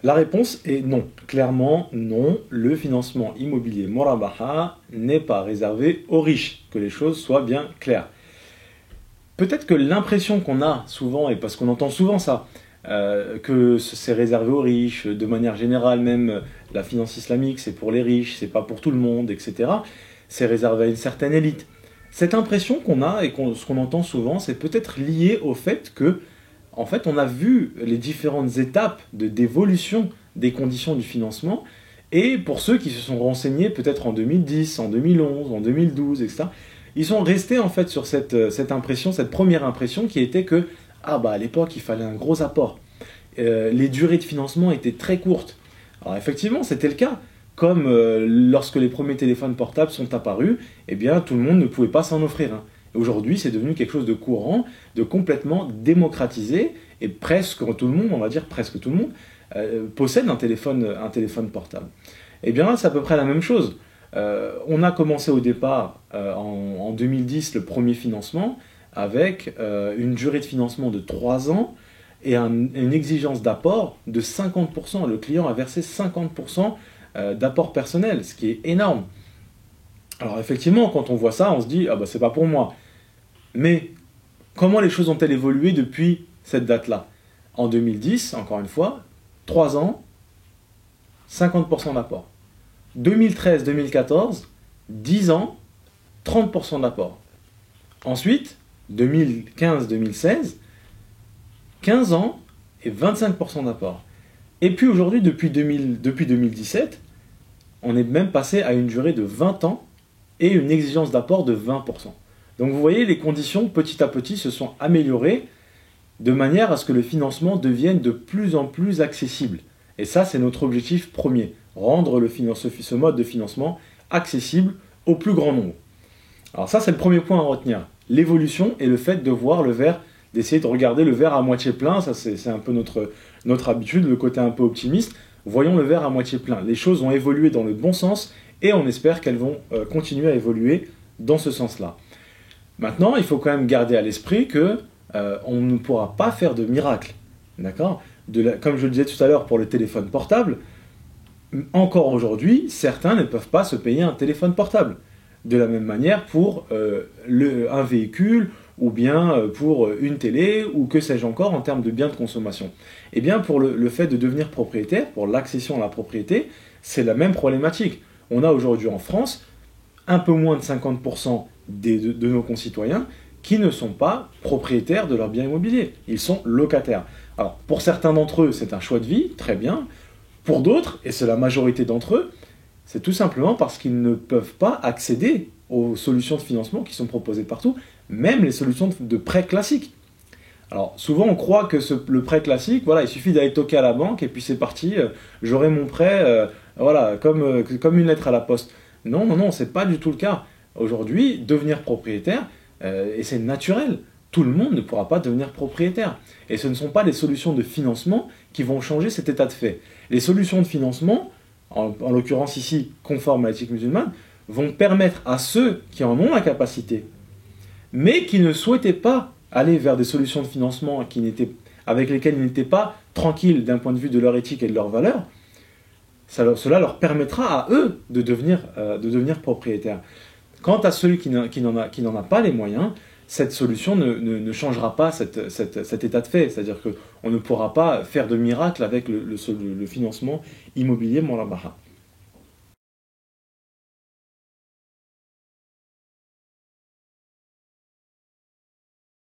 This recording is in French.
La réponse est non. Clairement, non. Le financement immobilier Murabaha n'est pas réservé aux riches. Que les choses soient bien claires. Peut-être que l'impression qu'on a souvent, et parce qu'on entend souvent ça, que c'est réservé aux riches, de manière générale même, la finance islamique c'est pour les riches, c'est pas pour tout le monde, etc. C'est réservé à une certaine élite. Cette impression qu'on a et ce qu'on entend souvent, c'est peut-être lié au fait que, en fait, on a vu les différentes étapes d'évolution des conditions du financement, et pour ceux qui se sont renseignés peut-être en 2010, en 2011, en 2012, etc., ils sont restés en fait sur cette impression, cette première impression qui était que, ah bah à l'époque il fallait un gros apport. Les durées de financement étaient très courtes. Alors effectivement c'était le cas. Comme lorsque les premiers téléphones portables sont apparus, eh bien tout le monde ne pouvait pas s'en offrir un. Aujourd'hui c'est devenu quelque chose de courant, de complètement démocratisé, et presque tout le monde, on va dire presque tout le monde, possède un téléphone portable. Eh bien là c'est à peu près la même chose. On a commencé au départ, en 2010, le premier financement, avec une durée de financement de 3 ans et une exigence d'apport de 50%. Le client a versé 50% d'apport personnel, ce qui est énorme. Alors effectivement, quand on voit ça, on se dit « Ah bah c'est pas pour moi ». Mais comment les choses ont-elles évolué depuis cette date-là? En 2010, encore une fois, 3 ans, 50% d'apport. 2013-2014, 10 ans, 30% d'apport. Ensuite, 2015-2016, 15 ans et 25% d'apport. Et puis aujourd'hui, depuis 2017, on est même passé à une durée de 20 ans et une exigence d'apport de 20%. Donc vous voyez, les conditions petit à petit se sont améliorées de manière à ce que le financement devienne de plus en plus accessible. Et ça, c'est notre objectif premier. Rendre ce mode de financement accessible au plus grand nombre. Alors ça, c'est le premier point à retenir. L'évolution et le fait de voir le verre, d'essayer de regarder le verre à moitié plein. Ça, c'est un peu notre habitude, le côté un peu optimiste. Voyons le verre à moitié plein. Les choses ont évolué dans le bon sens et on espère qu'elles vont continuer à évoluer dans ce sens-là. Maintenant, il faut quand même garder à l'esprit que on ne pourra pas faire de miracle. D'accord ? Comme je le disais tout à l'heure pour le téléphone portable, encore aujourd'hui, certains ne peuvent pas se payer un téléphone portable. De la même manière pour un véhicule ou bien pour une télé ou que sais-je encore en termes de biens de consommation. Eh bien pour le fait de devenir propriétaire, pour l'accession à la propriété, c'est la même problématique. On a aujourd'hui en France un peu moins de 50% de nos concitoyens qui ne sont pas propriétaires de leurs biens immobiliers. Ils sont locataires. Alors pour certains d'entre eux, c'est un choix de vie, très bien. Pour d'autres, et c'est la majorité d'entre eux, c'est tout simplement parce qu'ils ne peuvent pas accéder aux solutions de financement qui sont proposées partout, même les solutions de prêt classiques. Alors souvent on croit que le prêt classique, voilà, il suffit d'aller toquer à la banque et puis c'est parti, j'aurai mon prêt, voilà, comme une lettre à la poste. Non, non, non, c'est pas du tout le cas. Aujourd'hui, devenir propriétaire, et c'est naturel, tout le monde ne pourra pas devenir propriétaire. Et ce ne sont pas les solutions de financement qui vont changer cet état de fait. Les solutions de financement, en l'occurrence ici conformes à l'éthique musulmane, vont permettre à ceux qui en ont la capacité, mais qui ne souhaitaient pas aller vers des solutions de financement avec lesquelles ils n'étaient pas tranquilles d'un point de vue de leur éthique et de leurs valeurs, cela leur permettra à eux de devenir propriétaires. Quant à celui qui n'en a pas les moyens, cette solution ne changera pas cet état de fait. C'est-à-dire qu'on ne pourra pas faire de miracle avec le financement immobilier Murabaha.